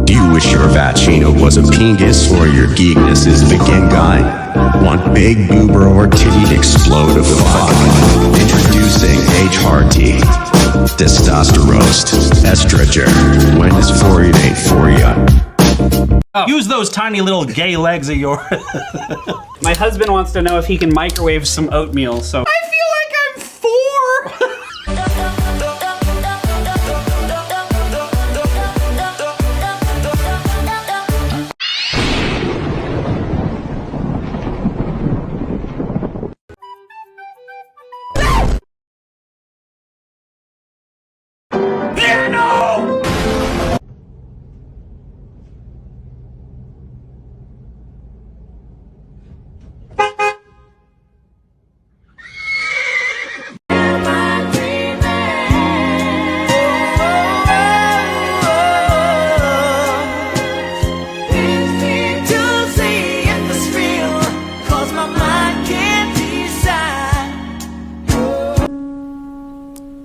Do you wish your vagina was a penis or your geekness is begin guy? Want big goober or titty explode of fuck? Introducing HRT, testosterone, estrogen. When is 4 it ain't for ya? Oh. Use those tiny little gay legs of yours. My husband wants to know if he can microwave some oatmeal, so. I feel like I'm 4!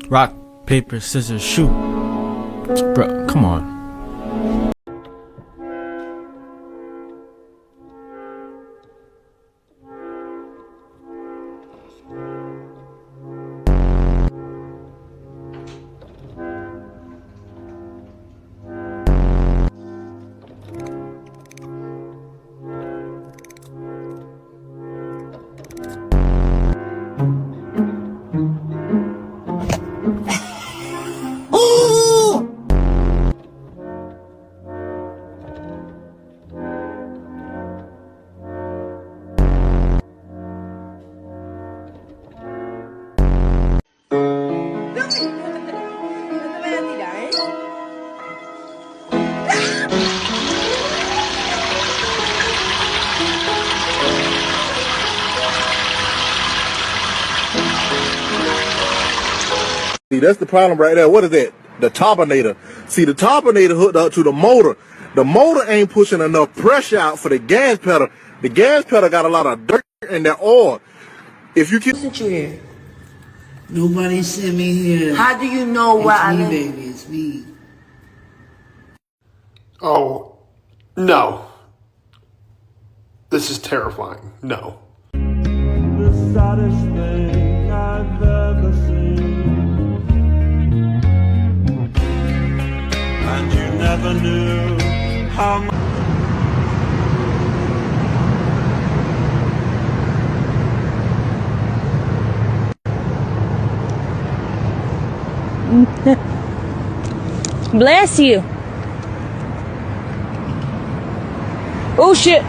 Rock, paper, scissors, shoot. Bro, come on. See, that's the problem right there. What is that? The turbinator. See, the turbinator hooked up to the motor. The motor ain't pushing enough pressure out for the gas pedal. The gas pedal got a lot of dirt in that oil. If you keep... Who sent you here? Nobody sent me here. How do you know why? It's me, baby. It's me. Oh, no. This is terrifying. No. The saddest thing I've ever seen. And you never knew how much. Bless you. Oh shit.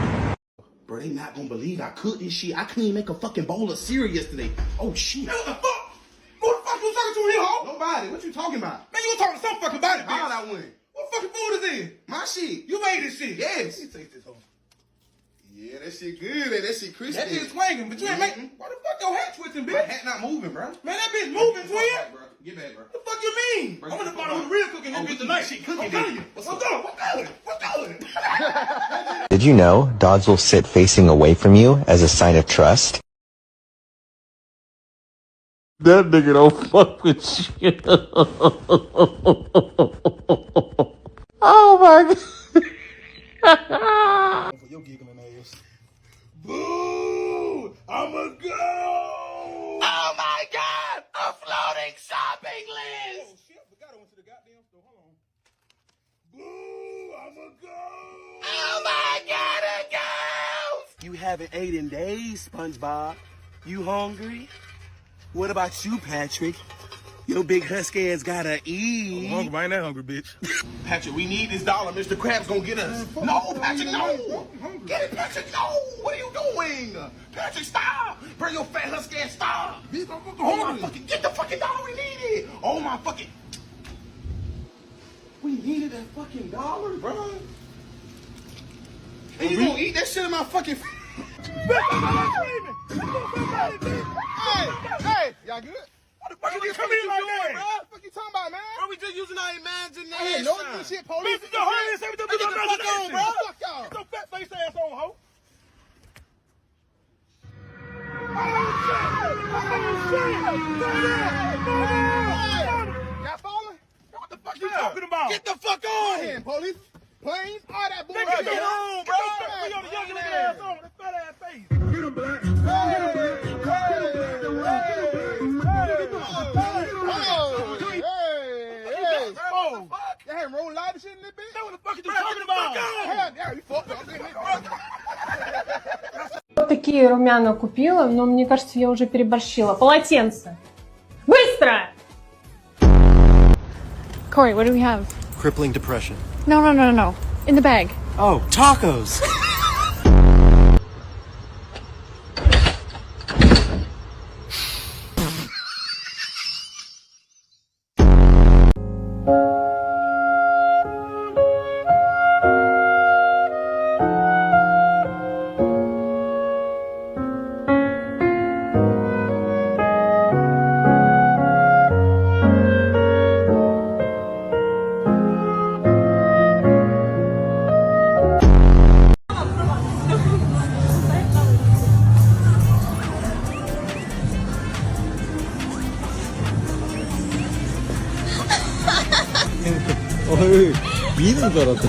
Bro, they not gonna believe I cooked this shit. I couldn't even make a fucking bowl of cereal yesterday. Oh shit. What the fuck? Who the fuck you talking to here, ho? Nobody. What you talking about? Man, you were talking some fucking body, bitch. How'd I win? What fucking food is this? My shit. You made this shit. Yes. Let me taste this, ho. Yeah, that shit good. That shit crispy. That shit swinging, but you ain't making. Why the fuck your hat twitching, bitch? My hat not moving, bro. Man, that bitch moving, twin. Bro. Get back, bro. What the fuck you mean? Bro, I'm in the bottom of the real cooking. This bitch tonight. Shit cooking. I'm telling you. What's going? What's going? Did you know dogs will sit facing away from you as a sign of trust? That nigga don't fuck with shit. Oh my god. For your giggling ass. Boo! I'm a go! Oh my god! A floating shopping list! Oh shit, I forgot I went to the goddamn store. Hold on. Boo! I'm a go! Oh my god, a ghost! You haven't ate in days, SpongeBob. You hungry? What about you, Patrick? Your big husky ass gotta eat. I'm hungry, but I ain't that hungry, bitch. Patrick, we need this dollar. Mr. Krabs gonna get us. No, Patrick, no! Get it, Patrick, no! What are you doing? Patrick, stop! Bring your fat husky ass, stop! Oh my fucking, get the fucking dollar, we need it! Oh my fucking... We needed that fucking dollar, bro. And you gonna eat that shit in my fucking... Hey, y'all good? What the fuck you come in like that, bro? What the fuck you talking about, man? Bro, we just using our imagination. I ain't no good shit, police. Bitch, you heard this everything we got on, bro. Fuck y'all. Get your fat face ass on, ho. Oh, shit. Oh, shit. Y'all talking about? Get the fuck on! Go ahead, police. Planes, all that bullshit. Get on, bro. We on the young looking ass on. That fat ass face. Get him, black. Hey, roll light and shit in this bitch? What the fuck are you talking about? Yeah, you fucked up. Вот такие румяна купила, но мне кажется, я уже переборщила. Полотенце. Быстро! Corey, what do we have? Crippling depression. No. In the bag. Oh, tacos! 어이, 미는 줄 알았다.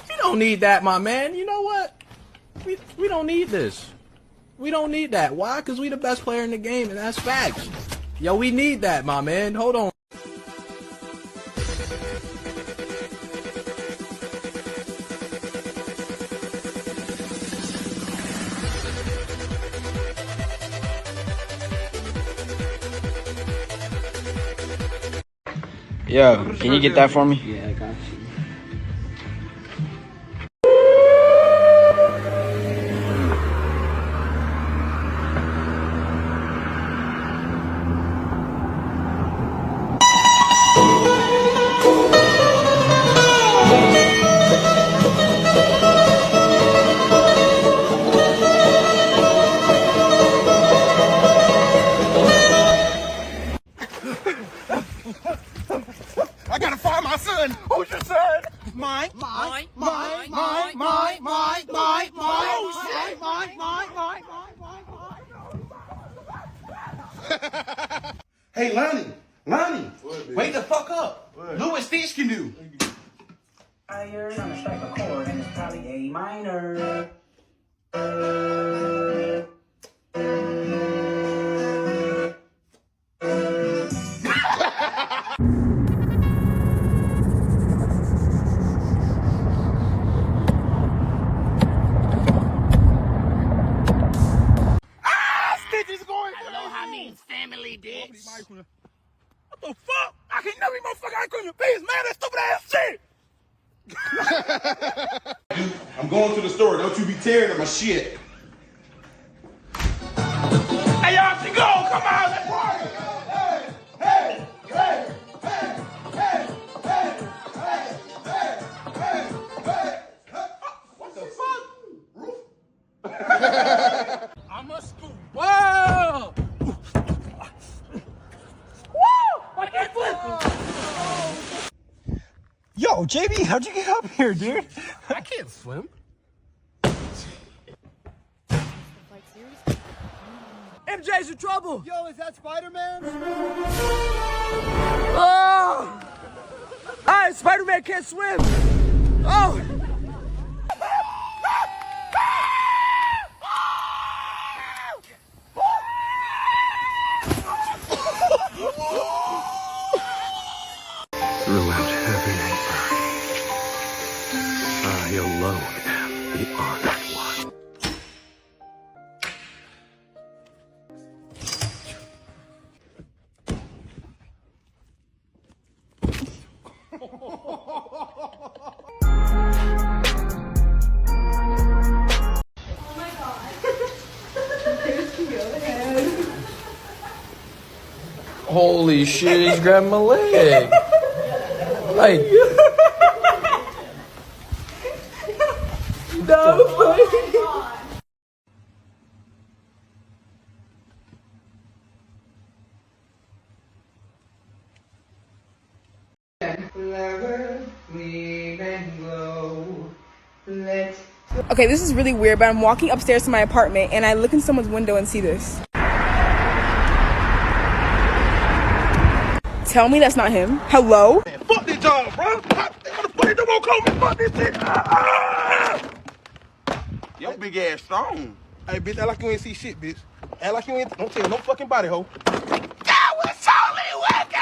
We don't need that, my man. You know what? We don't need this. We don't need that. Why? Because we the best player in the game, and that's facts. Yo, we need that, my man. Hold on. Yo, can you get that for me? Yeah, I got you. I gotta find my son. Who's your son? Mine. Hey, Lonnie, wake the fuck up. Look what Stitch can do. Higher, trying to strike a chord, and it's probably A minor. Stitch is going. Aloha means family, bitch. What the fuck? I can't never be motherfucker. I couldn't face, man. That stupid ass shit. Dude, I'm going to the store. Don't you be tearing up my shit. Hey, y'all, she go. Come on, let's party. Hey. What the fuck? I'm a scoop. Whoa! I can't flip! Yo, JB, how'd you get up here, dude? I can't swim. MJ's in trouble! Yo, is that Spider-Man? Oh! Ah, Spider-Man can't swim! Oh! Throughout heaven and earth, I alone am the honored one. Holy shit, he's grabbing my leg. Like, no. Okay, this is really weird, but I'm walking upstairs to my apartment and I look in someone's window and see this. Tell me that's not him. Hello? Man, fuck this job, bro. What the won't call me? Fuck this shit. Yo, big ass strong. Hey, bitch, act like you ain't see shit, bitch. Act like you ain't. Don't tell no fucking body, hoe. That was totally wicked.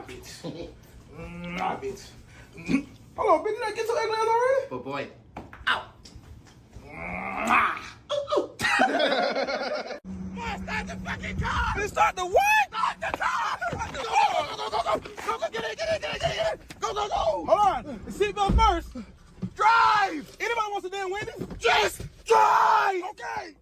Bitch. Bitch. Hold on, bitch. Did I get your ugly ass already? But boy. Start the fucking car. Let's start the what? Start the car. Go, get it. Go. Hold on. The seatbelt first. Drive. Anybody wants a damn Wendy's? Just drive. Okay.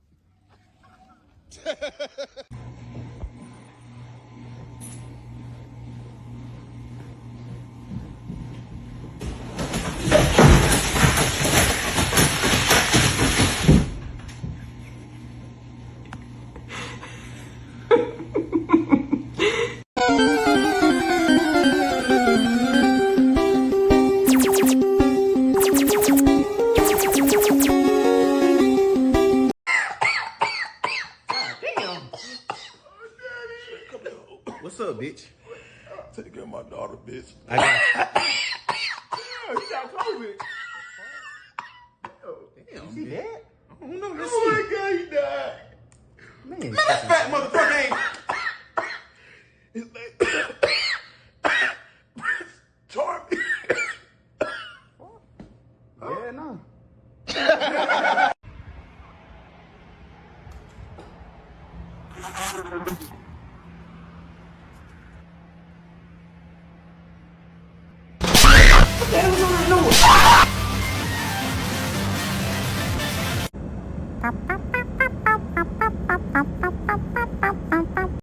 What's up, bitch? Take care of my daughter, bitch. I got. He got COVID. Damn. You see that? I don't know. Let's Oh my God, he died. Man, That fat motherfucker ain't. His name. Charlie. Yeah, no.